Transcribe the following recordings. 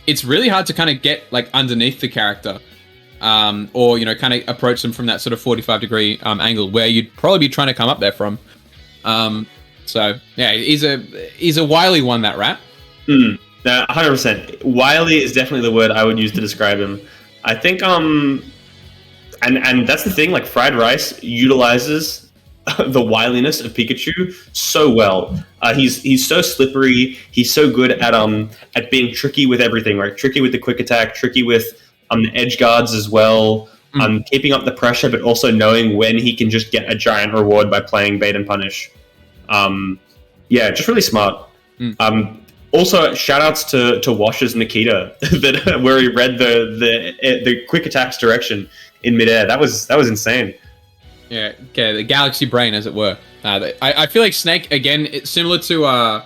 it's really hard to kind of get like underneath the character, or kind of approach them from that sort of 45-degree angle where you'd probably be trying to come up there from. So yeah, he's a wily one, that rat. 100%. Wily is definitely the word I would use to describe him. I think and that's the thing. Like Fried Rice utilizes the wiliness of Pikachu so well. He's so slippery. He's so good at being tricky with everything, right? Tricky with the quick attack, tricky with the edge guards as well. Keeping up the pressure, but also knowing when he can just get a giant reward by playing bait and punish. Yeah, just really smart. Also, shout outs to Wash's Nikita where he read the quick attack's direction in midair. That was insane. Yeah, okay, the galaxy brain, as it were. I feel like Snake, again, it's similar to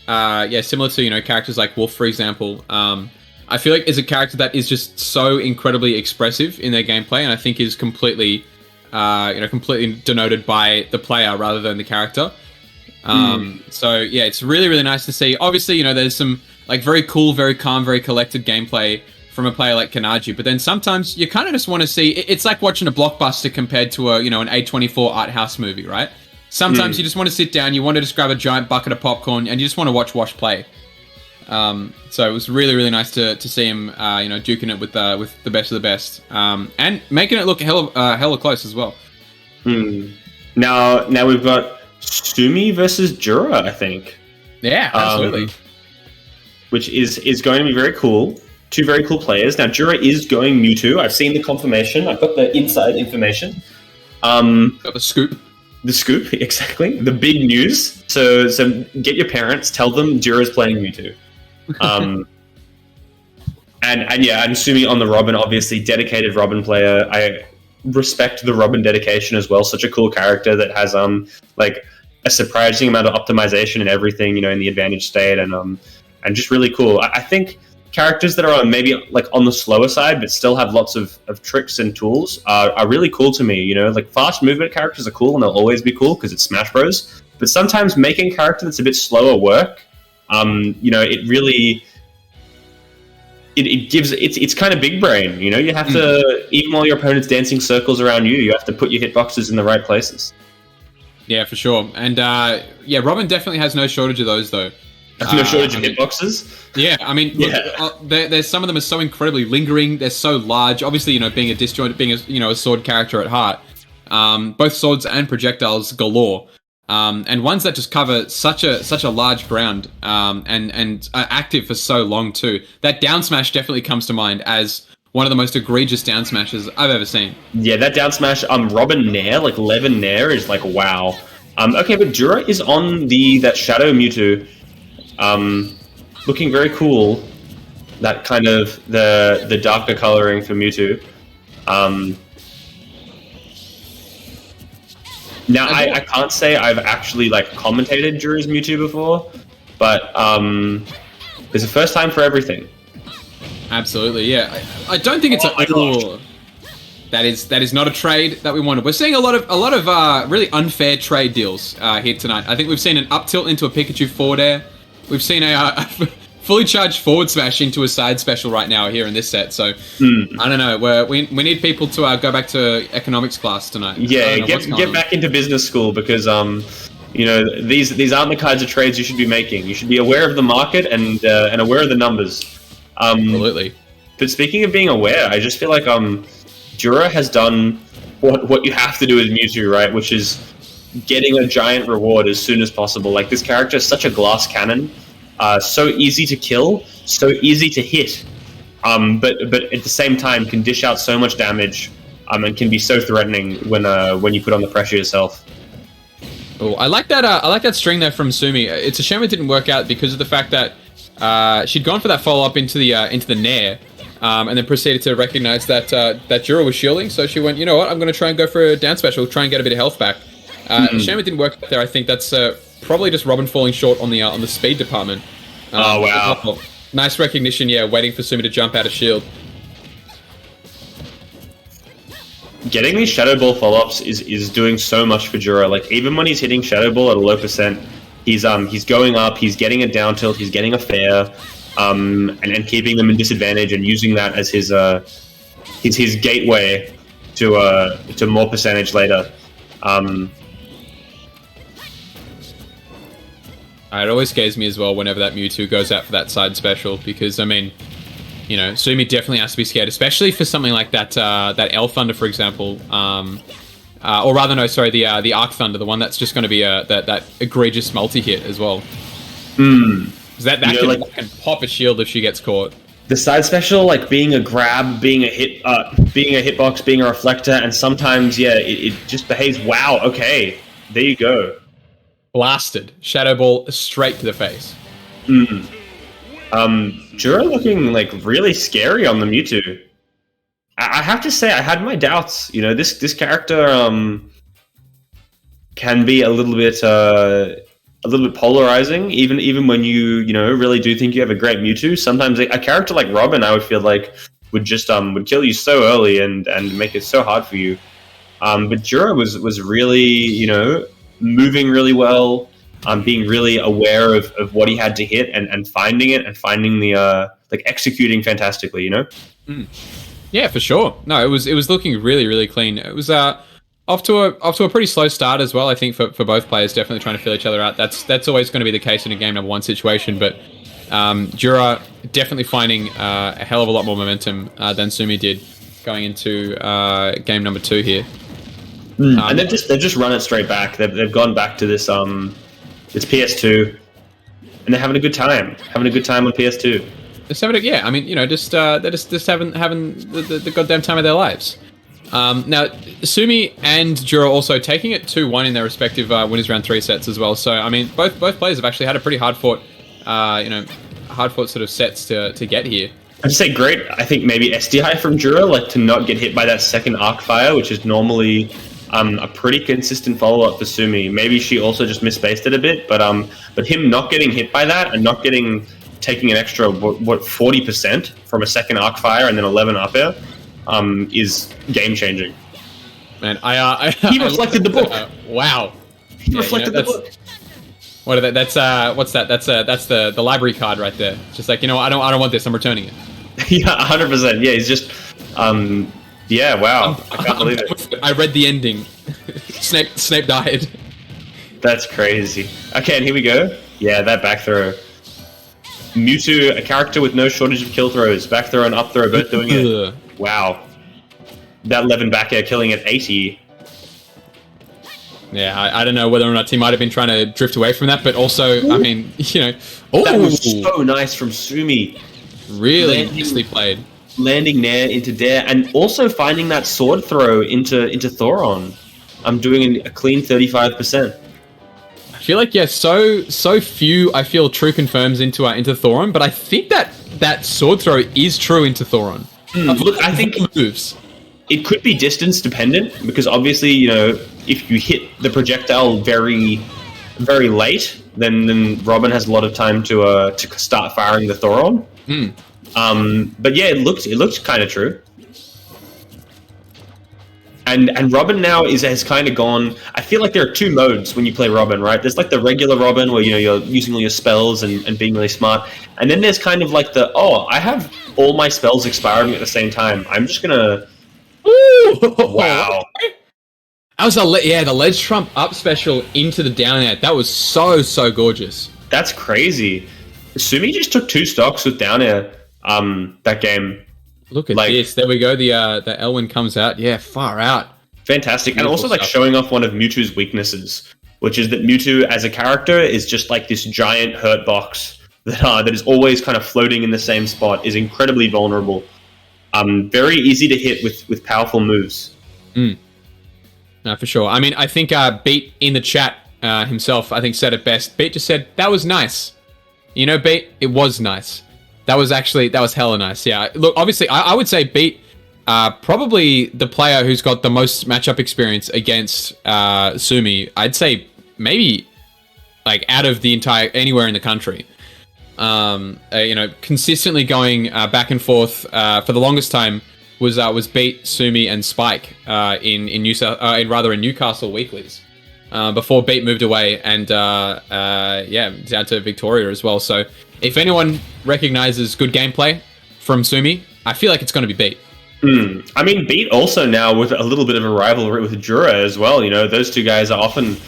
characters like Wolf, for example. I feel like is a character that is just so incredibly expressive in their gameplay, and I think is completely denoted by the player rather than the character. So yeah, it's really, really nice to see. Obviously, there's some like very cool, very calm, very collected gameplay from a player like Kanaju, but then sometimes you kind of just want to see. It's like watching a blockbuster compared to an A24 art house movie, right? Sometimes you just want to sit down, you want to just grab a giant bucket of popcorn, and you just want to watch Wash play. So it was really, really nice to see him, duking it with the best of the best, and making it look hella close as well. Now we've got Sumi versus Dura, I think. Yeah, absolutely. Which is going to be very cool. Two very cool players. Now, Dura is going Mewtwo. I've seen the confirmation. I've got the inside information. Got the scoop. The scoop, exactly. The big news. So get your parents, tell them Dura's playing Mewtwo. And Sumi on the Robin, obviously, dedicated Robin player. I respect the Robin dedication as well. Such a cool character that has like a surprising amount of optimization and everything, in the advantage state, and just really cool. I think characters that are maybe like on the slower side but still have lots of tricks and tools are really cool to me. Like fast movement characters are cool and they'll always be cool because it's Smash Bros. But sometimes making a character that's a bit slower work, it really it's kind of big brain. You have to, even while your opponent's dancing circles around you have to put your hitboxes in the right places. Yeah, for sure. And Robin definitely has no shortage of those though. No shortage of hitboxes. Yeah, I mean, there's some of them are so incredibly lingering. They're so large. Obviously, being a disjointed, being a sword character at heart, both swords and projectiles galore, and ones that just cover such a large ground, and are active for so long too. That down smash definitely comes to mind as one of the most egregious down smashes I've ever seen. Yeah, that down smash, Robin Nair, like Levin Nair, is like wow. Okay, but Dura is on that Shadow Mewtwo. Looking very cool. That kind of the darker coloring for Mewtwo. Now I can't say I've actually like commentated Dura's Mewtwo before, but there's a first time for everything. Absolutely, yeah. I don't think it's cool. That is not a trade that we wanted. We're seeing a lot of really unfair trade deals here tonight. I think we've seen an up tilt into a Pikachu forward air. We've seen a fully charged forward smash into a side special right now here in this set. So I don't know. We need people to go back to economics class tonight. Yeah, get back into business school because these aren't the kinds of trades you should be making. You should be aware of the market and aware of the numbers. Absolutely. But speaking of being aware, I just feel like Dura has done what you have to do with Mewtwo, right? Which is getting a giant reward as soon as possible. Like, this character is such a glass cannon, so easy to kill, so easy to hit, but at the same time can dish out so much damage, and can be so threatening when you put on the pressure yourself. Oh, I like that string there from Sumi. It's a shame it didn't work out because of the fact that she'd gone for that follow up into the Nair, and then proceeded to recognize that Dura was shielding. So she went, you know what, I'm going to try and go for a down special, try and get a bit of health back. Shame it didn't work out there. I think that's probably just Robin falling short on the speed department. Oh wow! Nice recognition. Yeah, waiting for Sumi to jump out of shield. Getting these Shadow Ball follow-ups is doing so much for Dura. Like, even when he's hitting Shadow Ball at a low percent, he's going up, he's getting a down tilt, he's getting a fair. and keeping them in disadvantage and using that as his gateway to more percentage later. It always scares me as well whenever that Mewtwo goes out for that side special, because I mean, you know, Sumi definitely has to be scared, especially for something like that that L Thunder, for example, or rather, no, sorry, the Arc Thunder, the one that's just going to be that egregious multi-hit as well. That can pop a shield if she gets caught. The side special, like being a grab, being a hitbox, being a reflector, and sometimes, yeah, it just behaves. Wow, okay, there you go. Blasted. Shadow Ball straight to the face. Dura looking like really scary on the Mewtwo. I have to say, I had my doubts. You know, this character can be a little bit polarizing. Even when you really do think you have a great Mewtwo, sometimes a character like Robin, I would feel like would just would kill you so early and make it so hard for you. But Dura was really moving really well, being really aware of what he had to hit and finding it and finding the executing fantastically. Yeah, for sure. No, it was looking really, really clean. It was off to a pretty slow start as well, I think, for both players, definitely trying to feel each other out. That's always going to be the case in a game number 1 situation, but Dura definitely finding a hell of a lot more momentum than Sumi did going into game number 2 here. And they've just run it straight back. They've gone back to this it's PS2, and they're having a good time. Having a good time on PS2. Yeah, I mean, they're just having the goddamn time of their lives. Now, Sumi and Dura also taking it 2-1 in their respective winners round 3 sets as well. So, I mean, both players have actually had a pretty hard fought sort of sets to get here. I'd say great. I think maybe SDI from Dura, like to not get hit by that second arc fire, which is normally a pretty consistent follow-up for Sumi. Maybe she also just misspaced it a bit, but him not getting hit by that and not taking an extra 40% from a second arc fire and then 11 up air is game changing. Man, he reflected the book. Wow, he reflected the book. What are that? That's what's that? That's the library card right there. It's just like, I don't want this. I'm returning it. Yeah, 100%. Yeah, he's just yeah, wow. I can't believe it. I read the ending. Snape died. That's crazy. Okay, and here we go. Yeah, that back throw. Mewtwo, a character with no shortage of kill throws. Back throw and up throw, both doing it. Wow. That 11 back air killing at 80. Yeah, I don't know whether or not he might have been trying to drift away from that, but also, I mean, that was so nice from Sumi. Really nicely played. Landing Nair into Dare, and also finding that sword throw into Thoron. I'm doing a clean 35%. I feel like, yeah, so few, I feel, true confirms into Thoron, but I think that sword throw is true into Thoron. Look, I think moves. It could be distance dependent, because obviously, if you hit the projectile very, very late, then Robin has a lot of time to start firing the Thoron. But yeah, it looked kind of true. And Robin now has kind of gone. I feel like there are 2 modes when you play Robin, right? There's like the regular Robin where you're using all your spells and being really smart, and then there's kind of like I have all my spells expiring at the same time. I'm just gonna. Ooh! Wow. That was the ledge trump up special into the down air. That was so gorgeous. That's crazy. Sumi just took 2 stocks with down air. That game. Look at this. There we go. The Elwyn comes out. Yeah, far out. Fantastic. Beautiful. And also stuff. Showing off one of Mewtwo's weaknesses, which is that Mewtwo as a character is just like this giant hurt box that is always kind of floating in the same spot, is incredibly vulnerable. Very easy to hit with powerful moves. No, for sure. I mean, I think Beat in the chat himself, I think, said it best. Beat just said, that was nice. Beat, it was nice. That was hella nice. Yeah. Look, obviously, I would say Beat, probably the player who's got the most matchup experience against Sumi. I'd say maybe like out of the anywhere in the country. Consistently going back and forth for the longest time was Beat, Sumi, and Spike in Newcastle weeklies. Before Beat moved away and down to Victoria as well. So if anyone recognizes good gameplay from Sumi, I feel like it's going to be Beat. I mean, Beat also now with a little bit of a rivalry with Dura as well. You know, those two guys are often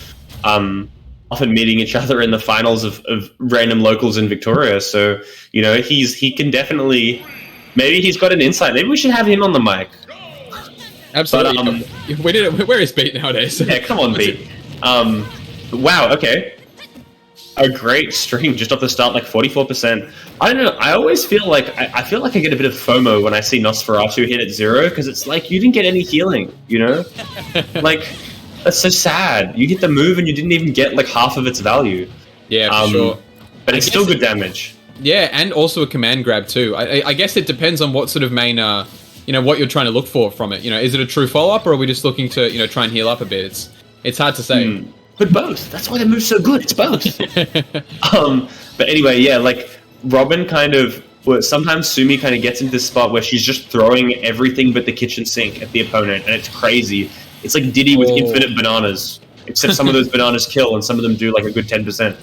meeting each other in the finals of random locals in Victoria. So, you know, he can definitely, maybe he's got an insight. Maybe we should have him on the mic. Absolutely. But, where is Beat nowadays? Yeah, come on, Beat. Wow, okay. A great string just off the start, like 44%. I don't know. I always feel like I feel like I get a bit of FOMO when I see Nosferatu hit at 0, because it's like you didn't get any healing, you know? Like, that's so sad. You hit the move and you didn't even get like half of its value. Yeah, for sure. But it's still good damage. Yeah, and also a command grab too. I guess it depends on what sort of main, you know, what you're trying to look for from it. You know, is it a true follow up, or are we just looking to, you know, try and heal up a bit? It's hard to say. But both. That's why the move's so good. It's both. But anyway, yeah, like Robin kind of. Well, sometimes Sumi kind of gets into this spot where she's just throwing everything but the kitchen sink at the opponent, and it's crazy. It's like Diddy with infinite bananas, except some of those bananas kill, and some of them do like a good 10%.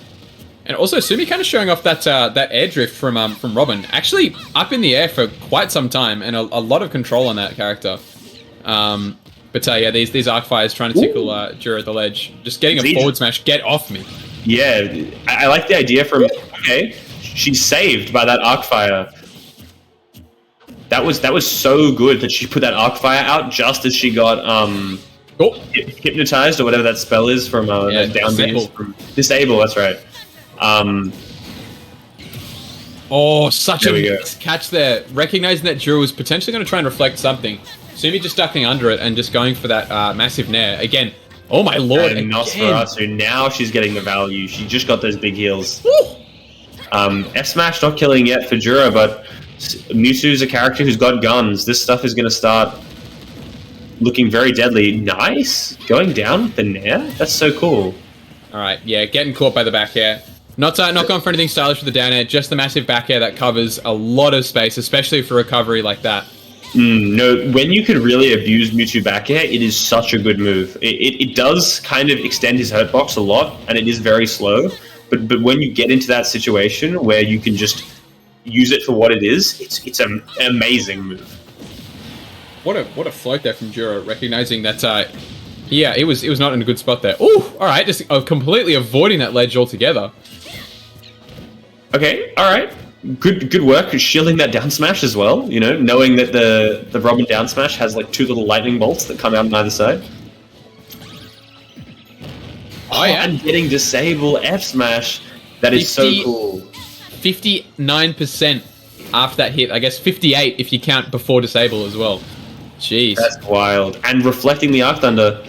And also, Sumi kind of showing off that that air drift from Robin, actually up in the air for quite some time, and a lot of control on that character. But yeah, these arc fires trying to tickle Dura at the ledge, just getting a forward smash. Get off me! Yeah, I like the idea from. Okay, she's saved by that arc fire. That was so good that she put that arc fire out just as she got hypnotized or whatever that spell is from that down disable. That's right. Oh, such a nice catch there. Recognizing that Dura was potentially going to try and reflect something. Sumi just ducking under it and just going for that massive nair. Again, oh my lord. And Nosferatu, now she's getting the value. She just got those big heals. F-Smash not killing yet for Dura, but Mewtwo's a character who's got guns. This stuff is going to start looking very deadly. Nice. Going down with the nair? That's so cool. Alright, yeah, getting caught by the back air. Not going for anything stylish with the down air, just the massive back air that covers a lot of space, especially for recovery like that. No, when you can really abuse Mewtwo back air, it is such a good move. It does kind of extend his hurt box a lot, and it is very slow. But when you get into that situation where you can just use it for what it is, it's an amazing move. What a float there from Dura, recognizing that yeah, it was not in a good spot there. Ooh, all right, just completely avoiding that ledge altogether. Okay, all right. Good work shielding that down smash as well, you know, knowing that the Robin down smash has like 2 little lightning bolts that come out on either side. Oh yeah, and getting disable F smash. That is so cool. 59% after that hit. I guess 58 if you count before disable as well. Jeez. That's wild. And reflecting the Arc Thunder.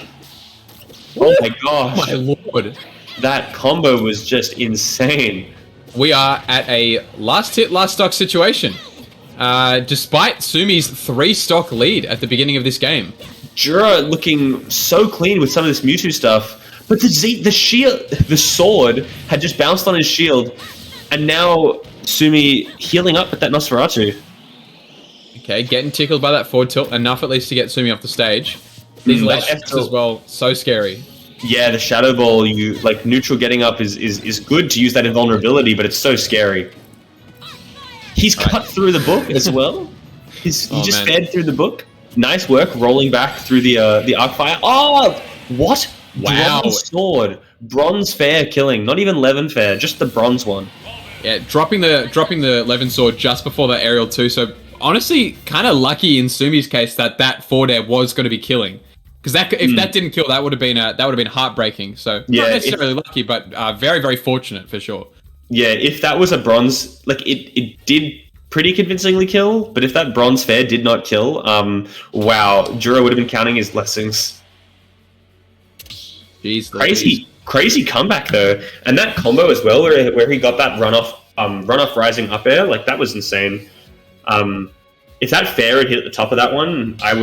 Oh my gosh. Oh my lord. That combo was just insane. We are at a last hit, last stock situation. Despite Sumi's 3-stock lead at the beginning of this game. Dura looking so clean with some of this Mewtwo stuff. But the sword had just bounced on his shield. And now Sumi healing up with that Nosferatu. Okay, getting tickled by that forward tilt. Enough at least to get Sumi off the stage. These ledge shifts as well, so scary. Yeah, the Shadow Ball, neutral getting up is good to use that invulnerability, but it's so scary. He's cut through the book as well. He just fed through the book. Nice work, rolling back through the Arcfire. Oh, what? Wow. Bronze sword. Bronze fair killing. Not even Levin fair, just the bronze one. Yeah, dropping the Levin sword just before the aerial too. So honestly, kind of lucky in Sumi's case that forward air was going to be killing. Because if that didn't kill, that would have been heartbreaking. So not necessarily lucky, but very, very fortunate for sure. Yeah, if that was a bronze, like it did pretty convincingly kill. But if that bronze fair did not kill, wow, Dura would have been counting his blessings. Jeez, crazy comeback though, and that combo as well, where he got that run off rising up air, like that was insane. If that fair had hit at the top of that one, I would.